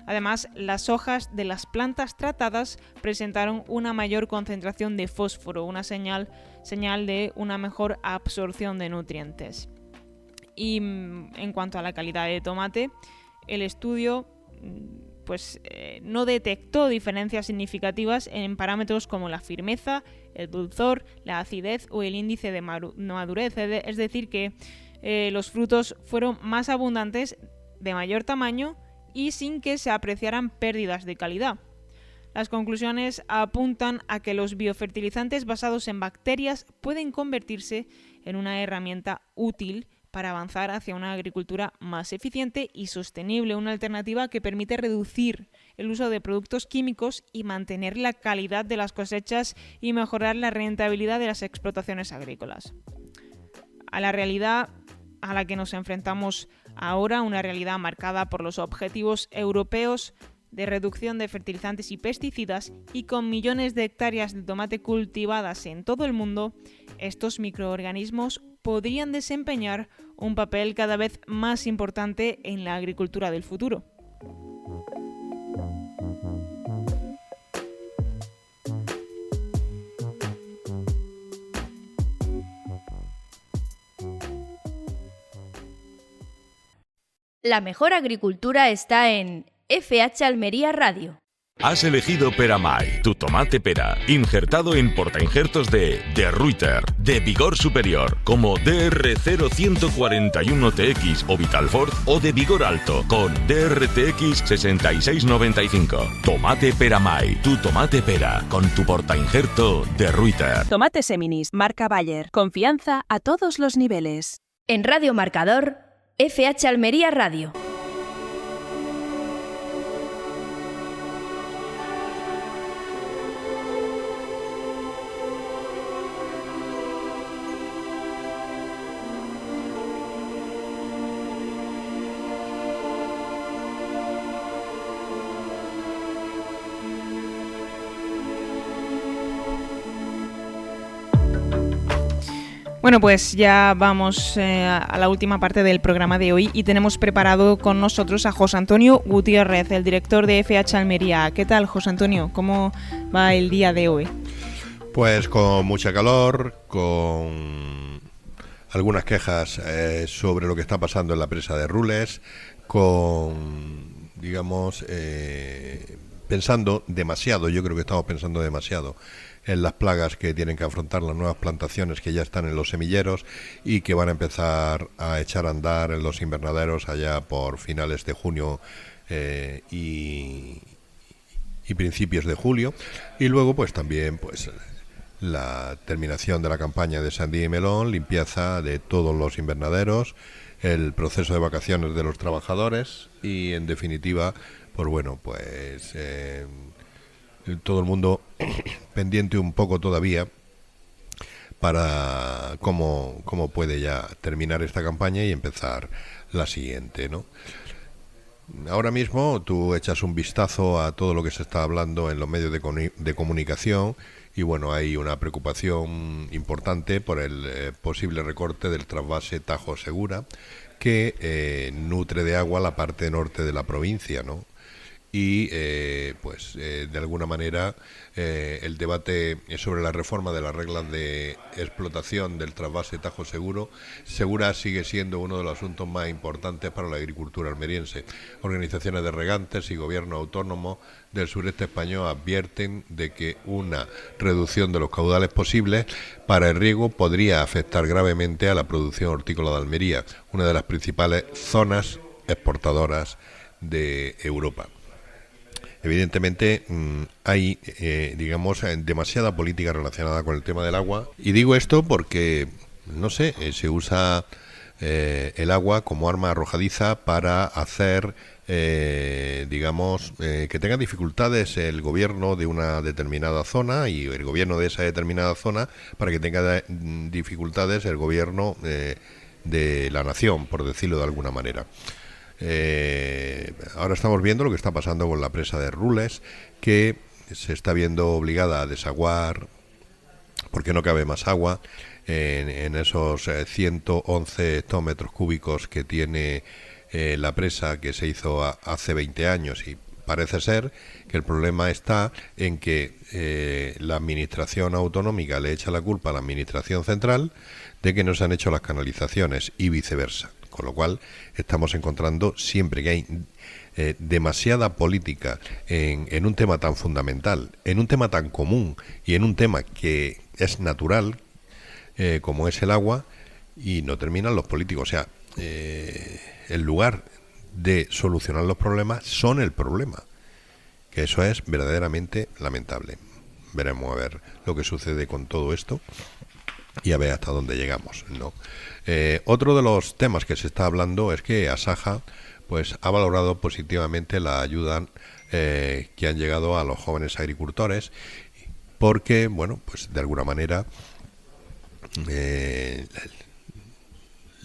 B: Además, las hojas de las plantas tratadas presentaron una mayor concentración de fósforo, una señal de una mejor absorción de nutrientes. Y en cuanto a la calidad de tomate, el estudio no detectó diferencias significativas en parámetros como la firmeza, el dulzor, la acidez o el índice de madurez. Es decir, que los frutos fueron más abundantes, de mayor tamaño y sin que se apreciaran pérdidas de calidad. Las conclusiones apuntan a que los biofertilizantes basados en bacterias pueden convertirse en una herramienta útil para avanzar hacia una agricultura más eficiente y sostenible, una alternativa que permite reducir el uso de productos químicos y mantener la calidad de las cosechas y mejorar la rentabilidad de las explotaciones agrícolas. A la realidad a la que nos enfrentamos ahora, una realidad marcada por los objetivos europeos de reducción de fertilizantes y pesticidas y con millones de hectáreas de tomate cultivadas en todo el mundo, estos microorganismos podrían desempeñar un papel cada vez más importante en la agricultura del futuro.
A: La mejor agricultura está en FH Almería Radio.
D: Has elegido Peramay, tu tomate pera, injertado en portainjertos de Reuter, de vigor superior, como DR0141TX o Vitalfort, o de vigor alto, con DRTX 6695. Tomate Peramay, tu tomate pera, con tu portainjerto de Reuter.
E: Tomate Seminis, marca Bayer. Confianza a todos los niveles.
A: En Radio Marcador, FH Almería Radio.
B: Bueno, pues ya vamos a la última parte del programa de hoy y tenemos preparado con nosotros a José Antonio Gutiérrez, el director de FH Almería. ¿Qué tal, José Antonio? ¿Cómo va el día de hoy?
I: Pues con mucha calor, con algunas quejas sobre lo que está pasando en la presa de Rules, con, digamos, pensando demasiado, yo creo que estamos pensando demasiado en las plagas que tienen que afrontar las nuevas plantaciones que ya están en los semilleros y que van a empezar a echar a andar en los invernaderos allá por finales de junio y principios de julio. Y luego pues también pues la terminación de la campaña de sandía y melón, limpieza de todos los invernaderos, el proceso de vacaciones de los trabajadores y en definitiva pues bueno, pues todo el mundo pendiente un poco todavía para cómo puede ya terminar esta campaña y empezar la siguiente, ¿no? Ahora mismo tú echas un vistazo a todo lo que se está hablando en los medios de comunicación y bueno, hay una preocupación importante por el posible recorte del trasvase Tajo Segura que nutre de agua la parte norte de la provincia, ¿no? Y de alguna manera el debate sobre la reforma de las reglas de explotación del trasvase Tajo Segura sigue siendo uno de los asuntos más importantes para la agricultura almeriense. Organizaciones de regantes y gobierno autónomo del sureste español advierten de que una reducción de los caudales posibles para el riego podría afectar gravemente a la producción hortícola de Almería, una de las principales zonas exportadoras de Europa. Evidentemente hay, demasiada política relacionada con el tema del agua. Y digo esto porque, no sé, se usa el agua como arma arrojadiza para hacer, que tenga dificultades el gobierno de una determinada zona y el gobierno de esa determinada zona para que tenga dificultades el gobierno de la nación, por decirlo de alguna manera. Ahora estamos viendo lo que está pasando con la presa de Rules, que se está viendo obligada a desaguar porque no cabe más agua en esos 111 hectómetros cúbicos que tiene la presa, que se hizo hace 20 años, y parece ser que el problema está en que la administración autonómica le echa la culpa a la administración central de que no se han hecho las canalizaciones y viceversa. Con lo cual estamos encontrando, siempre que hay demasiada política en un tema tan fundamental, en un tema tan común y en un tema que es natural, como es el agua, y no terminan los políticos. O sea, en lugar de solucionar los problemas, son el problema. Que eso es verdaderamente lamentable. Veremos a ver lo que sucede con todo esto y a ver hasta dónde llegamos, ¿no? Otro de los temas que se está hablando es que Asaja pues ha valorado positivamente la ayuda que han llegado a los jóvenes agricultores, porque bueno, pues de alguna manera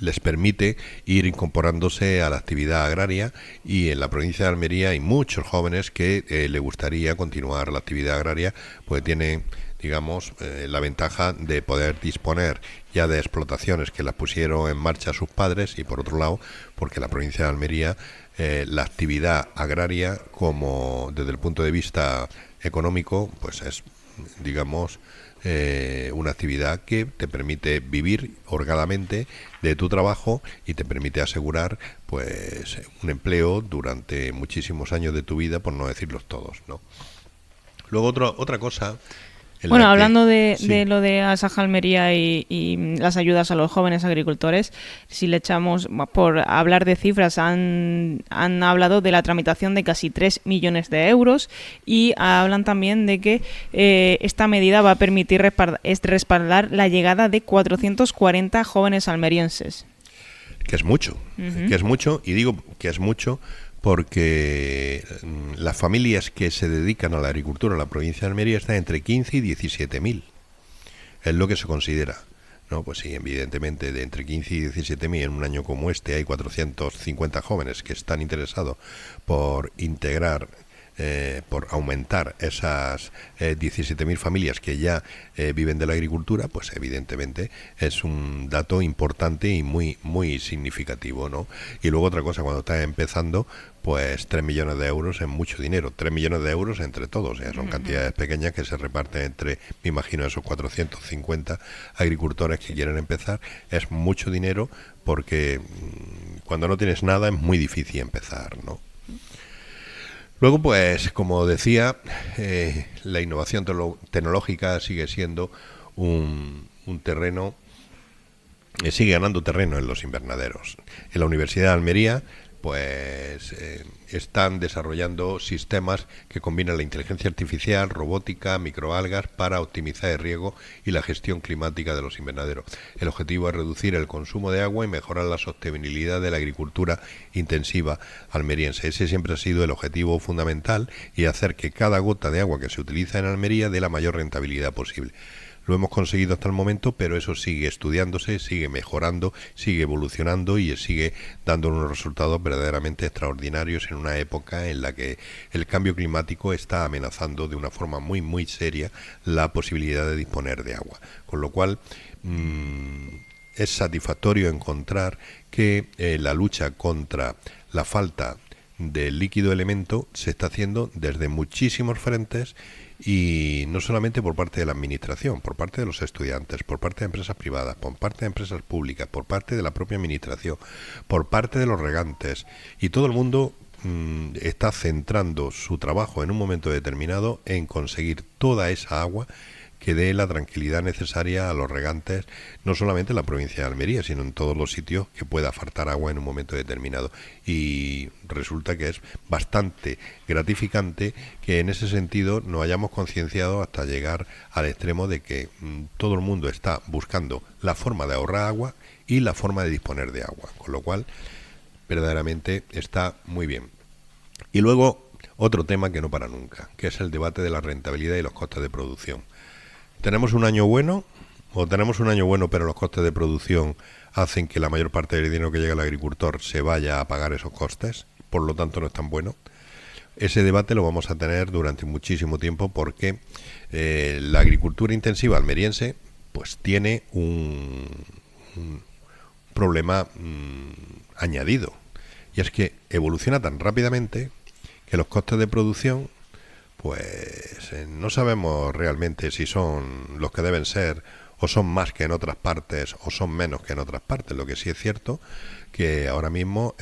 I: les permite ir incorporándose a la actividad agraria, y en la provincia de Almería hay muchos jóvenes que le gustaría continuar la actividad agraria, pues tienen, digamos, la ventaja de poder disponer ya de explotaciones que las pusieron en marcha sus padres, y por otro lado, porque la provincia de Almería, la actividad agraria, como desde el punto de vista económico, pues es digamos, una actividad que te permite vivir holgadamente de tu trabajo y te permite asegurar pues un empleo durante muchísimos años de tu vida, por no decirlos todos, ¿no? Luego otra cosa.
B: Bueno, hablando de lo de Asaja Almería y las ayudas a los jóvenes agricultores, si le echamos, por hablar de cifras, han hablado de la tramitación de casi 3 millones de euros y hablan también de que esta medida va a permitir respaldar la llegada de 440 jóvenes almerienses.
I: Que es mucho, y digo que es mucho porque las familias que se dedican a la agricultura en la provincia de Almería están entre 15 y 17.000. Es lo que se considera, ¿no? Pues sí, evidentemente, de entre 15 y 17.000 en un año como este hay 450 jóvenes que están interesados por integrar, por aumentar esas 17.000 familias que ya viven de la agricultura, pues evidentemente es un dato importante y muy muy significativo, ¿no? Y luego otra cosa, cuando estás empezando, pues 3 millones de euros es mucho dinero, 3 millones de euros entre todos, son cantidades pequeñas que se reparten entre, me imagino, esos 450 agricultores que quieren empezar. Es mucho dinero porque cuando no tienes nada es muy difícil empezar, ¿no? Luego, pues, como decía, la innovación tecnológica sigue siendo un terreno, sigue ganando terreno en los invernaderos. En la Universidad de Almería, pues, están desarrollando sistemas que combinan la inteligencia artificial, robótica, microalgas para optimizar el riego y la gestión climática de los invernaderos. El objetivo es reducir el consumo de agua y mejorar la sostenibilidad de la agricultura intensiva almeriense. Ese siempre ha sido el objetivo fundamental, y hacer que cada gota de agua que se utiliza en Almería dé la mayor rentabilidad posible. Lo hemos conseguido hasta el momento, pero eso sigue estudiándose, sigue mejorando, sigue evolucionando y sigue dando unos resultados verdaderamente extraordinarios en una época en la que el cambio climático está amenazando de una forma muy muy seria la posibilidad de disponer de agua. Con lo cual es satisfactorio encontrar que la lucha contra la falta del líquido elemento se está haciendo desde muchísimos frentes, y no solamente por parte de la administración, por parte de los estudiantes, por parte de empresas privadas, por parte de empresas públicas, por parte de la propia administración, por parte de los regantes, y todo el mundo está centrando su trabajo en un momento determinado en conseguir toda esa agua que dé la tranquilidad necesaria a los regantes, no solamente en la provincia de Almería, sino en todos los sitios que pueda faltar agua en un momento determinado. Y resulta que es bastante gratificante que en ese sentido nos hayamos concienciado hasta llegar al extremo de que todo el mundo está buscando la forma de ahorrar agua y la forma de disponer de agua, con lo cual verdaderamente está muy bien. Y luego otro tema que no para nunca, que es el debate de la rentabilidad y los costes de producción. ¿Tenemos un año bueno pero los costes de producción hacen que la mayor parte del dinero que llega al agricultor se vaya a pagar esos costes? Por lo tanto no es tan bueno. Ese debate lo vamos a tener durante muchísimo tiempo, porque la agricultura intensiva almeriense pues tiene un problema añadido, y es que evoluciona tan rápidamente que los costes de producción pues no sabemos realmente si son los que deben ser, o son más que en otras partes, o son menos que en otras partes. Lo que sí es cierto que ahora mismo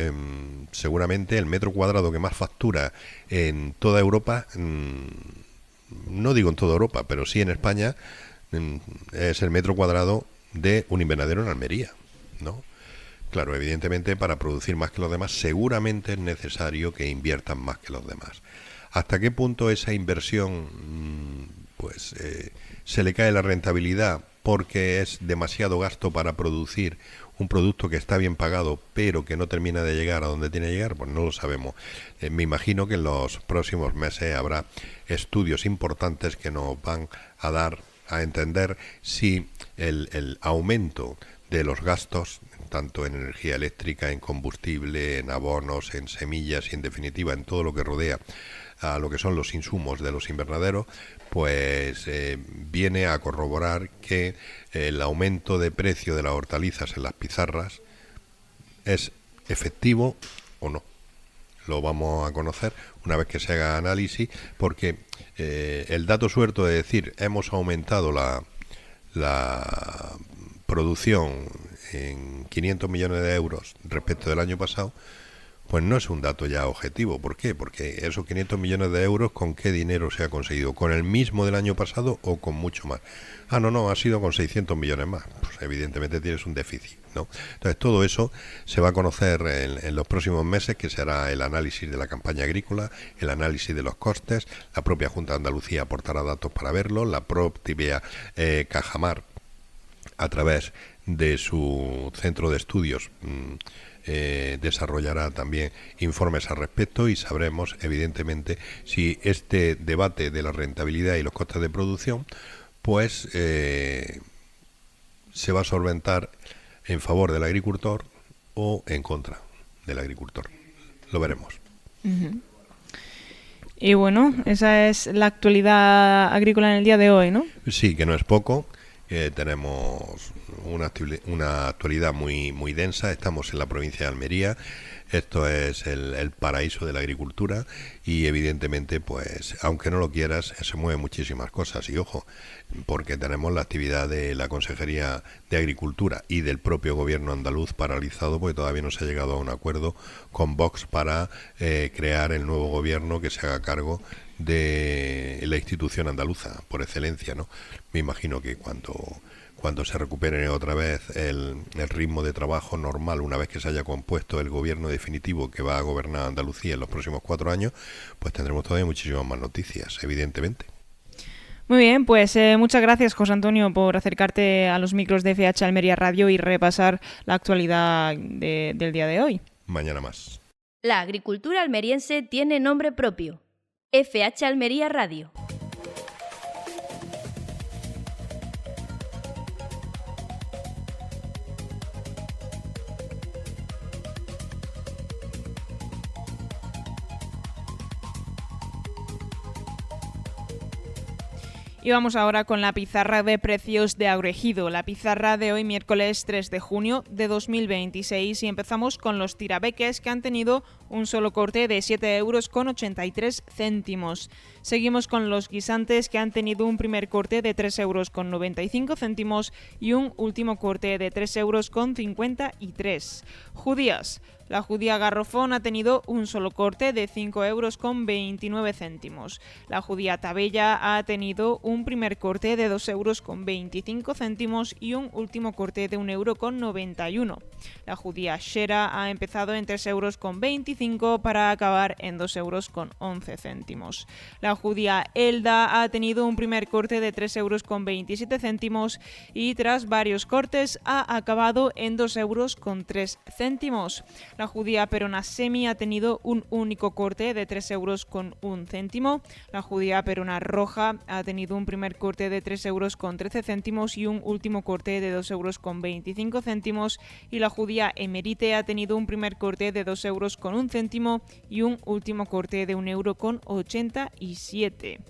I: seguramente el metro cuadrado que más factura en toda Europa, no digo en toda Europa, pero sí en España, es el metro cuadrado de un invernadero en Almería, ¿no? Claro, evidentemente para producir más que los demás seguramente es necesario que inviertan más que los demás. ¿Hasta qué punto esa inversión se le cae la rentabilidad porque es demasiado gasto para producir un producto que está bien pagado pero que no termina de llegar a donde tiene que llegar? Pues no lo sabemos. Me imagino que en los próximos meses habrá estudios importantes que nos van a dar a entender si el aumento de los gastos, tanto en energía eléctrica, en combustible, en abonos, en semillas y en definitiva en todo lo que rodea a lo que son los insumos de los invernaderos, pues viene a corroborar que el aumento de precio de las hortalizas en las pizarras es efectivo o no. lo vamos a conocer una vez que se haga análisis, porque el dato suelto de decir hemos aumentado la producción en 500 millones de euros respecto del año pasado, pues no es un dato ya objetivo. ¿Por qué? Porque esos 500 millones de euros, ¿con qué dinero se ha conseguido? ¿Con el mismo del año pasado o con mucho más? No, ha sido con 600 millones más. Pues evidentemente tienes un déficit, ¿no? Entonces todo eso se va a conocer en los próximos meses, que será el análisis de la campaña agrícola, el análisis de los costes. La propia Junta de Andalucía aportará datos para verlo, la propia Cajamar, a través de su centro de estudios, desarrollará también informes al respecto, y sabremos evidentemente si este debate de la rentabilidad y los costes de producción pues se va a solventar en favor del agricultor o en contra del agricultor. Lo veremos.
B: Uh-huh. Y bueno, esa es la actualidad agrícola en el día de hoy, ¿no?
I: Sí, que no es poco. Tenemos una actualidad muy densa. Estamos en la provincia de Almería. Esto es el paraíso de la agricultura, y evidentemente, pues, aunque no lo quieras, se mueven muchísimas cosas. Y ojo, porque tenemos la actividad de la Consejería de Agricultura y del propio gobierno andaluz paralizado, porque todavía no se ha llegado a un acuerdo con Vox para crear el nuevo gobierno que se haga cargo de la institución andaluza por excelencia, ¿no? Me imagino que cuando se recupere otra vez el ritmo de trabajo normal, una vez que se haya compuesto el gobierno definitivo que va a gobernar Andalucía en los próximos 4 años, pues tendremos todavía muchísimas más noticias, evidentemente.
B: Muy bien, pues muchas gracias, José Antonio, por acercarte a los micros de FH Almería Radio y repasar la actualidad del día de hoy.
I: Mañana más.
A: La agricultura almeriense tiene nombre propio. FH Almería Radio.
B: Y vamos ahora con la pizarra de precios de Agroejido, la pizarra de hoy miércoles 3 de junio de 2026, y empezamos con los tirabeques, que han tenido un solo corte de 7,83 €. Seguimos con los guisantes, que han tenido un primer corte de 3,95 € y un último corte de 3,53 €. Judías. La judía garrofón ha tenido un solo corte de 5,29 €. La judía tabella ha tenido un primer corte de 2,25 € y un último corte de 1,91 €. La judía shera ha empezado en 3,25 € para acabar en 2,11 €. La judía elda ha tenido un primer corte de 3,27 € y tras varios cortes ha acabado en 2,03 €. La judía perona semi ha tenido un único corte de 3,01 €. La judía perona roja ha tenido un primer corte de 3,13 € y un último corte de 2,25 €. Y la judía emerite ha tenido un primer corte de 2,01 € y un último corte de 1,87 €.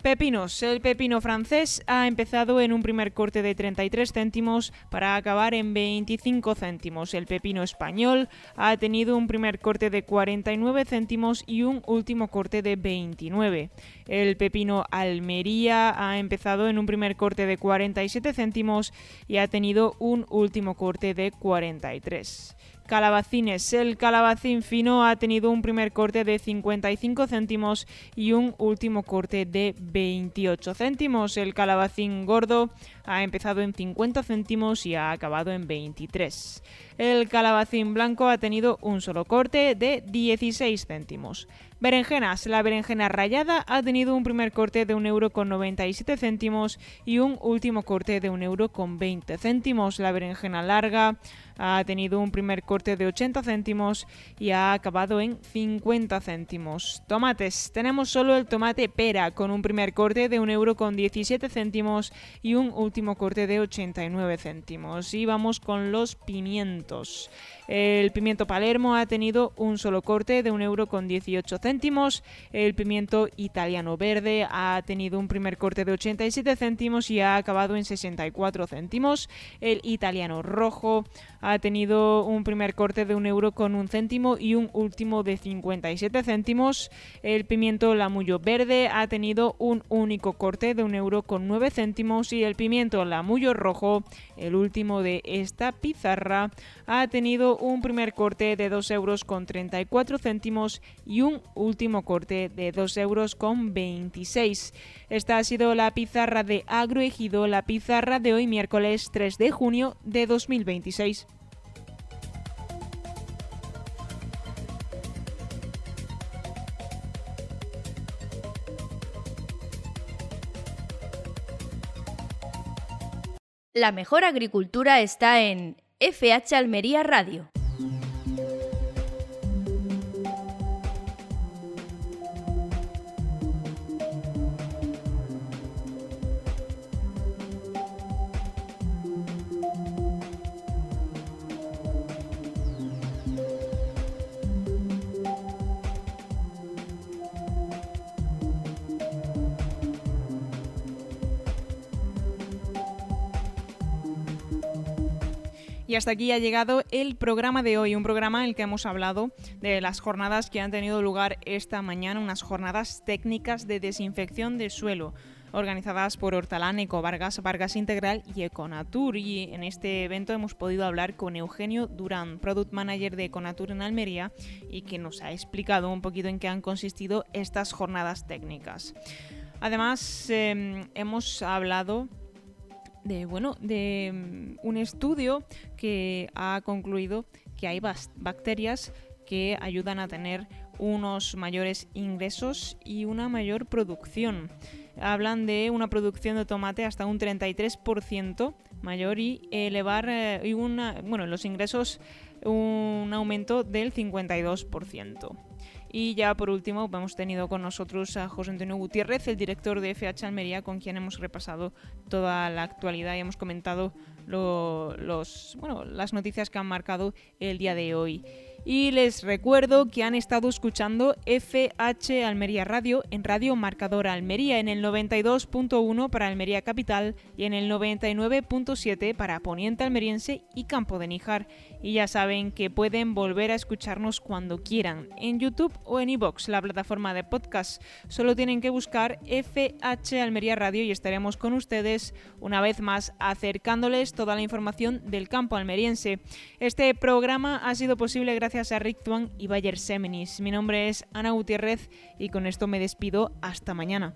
B: Pepinos. El pepino francés ha empezado en un primer corte de 33 céntimos para acabar en 25 céntimos. El pepino español ha tenido un primer corte de 49 céntimos y un último corte de 29. El pepino Almería ha empezado en un primer corte de 47 céntimos y ha tenido un último corte de 43. Calabacines. El calabacín fino ha tenido un primer corte de 55 céntimos y un último corte de 28 céntimos. El calabacín gordo ha empezado en 50 céntimos y ha acabado en 23. El calabacín blanco ha tenido un solo corte de 16 céntimos. Berenjenas. La berenjena rallada ha tenido un primer corte de 1,97 € y un último corte de 1,20 €. La berenjena larga ha tenido un primer corte de 80 céntimos y ha acabado en 50 céntimos. Tomates. Tenemos solo el tomate pera con un primer corte de 1,17 € y un último corte de 89 céntimos. Y vamos con los pimientos. El pimiento Palermo ha tenido un solo corte de 1,18 €. El pimiento italiano verde ha tenido un primer corte de 87 céntimos y ha acabado en 64 céntimos. El italiano rojo ha ha tenido un primer corte de €1,01 y un último de 57 céntimos. El pimiento Lamullo verde ha tenido un único corte de €1,09 y el pimiento Lamullo rojo, el último de esta pizarra, ha tenido un primer corte de €2,34 y un último corte de €2,26. Esta ha sido la pizarra de Agroejido, la pizarra de hoy miércoles 3 de junio de 2026.
A: La mejor agricultura está en FH Almería Radio.
B: Y hasta aquí ha llegado el programa de hoy, un programa en el que hemos hablado de las jornadas que han tenido lugar esta mañana, unas jornadas técnicas de desinfección de suelo, organizadas por Hortalán, Ecovargas, Vargas Integral y Econatur. Y en este evento hemos podido hablar con Eugenio Durán, Product Manager de Econatur en Almería, y que nos ha explicado un poquito en qué han consistido estas jornadas técnicas. Además, hemos hablado de un estudio que ha concluido que hay bacterias que ayudan a tener unos mayores ingresos y una mayor producción. Hablan de una producción de tomate hasta un 33% mayor y elevar los ingresos un aumento del 52%. Y ya por último hemos tenido con nosotros a José Antonio Gutiérrez, el director de FH Almería, con quien hemos repasado toda la actualidad y hemos comentado las noticias que han marcado el día de hoy. Y les recuerdo que han estado escuchando FH Almería Radio en Radio Marcador Almería, en el 92.1 para Almería Capital y en el 99.7 para Poniente Almeriense y Campo de Níjar. Y ya saben que pueden volver a escucharnos cuando quieran, en YouTube o en iVoox, la plataforma de podcast. Solo tienen que buscar FH Almería Radio y estaremos con ustedes una vez más acercándoles toda la información del campo almeriense. Este programa ha sido posible gracias a Richtuan y Bayer Seminis. Mi nombre es Ana Gutiérrez y con esto me despido hasta mañana.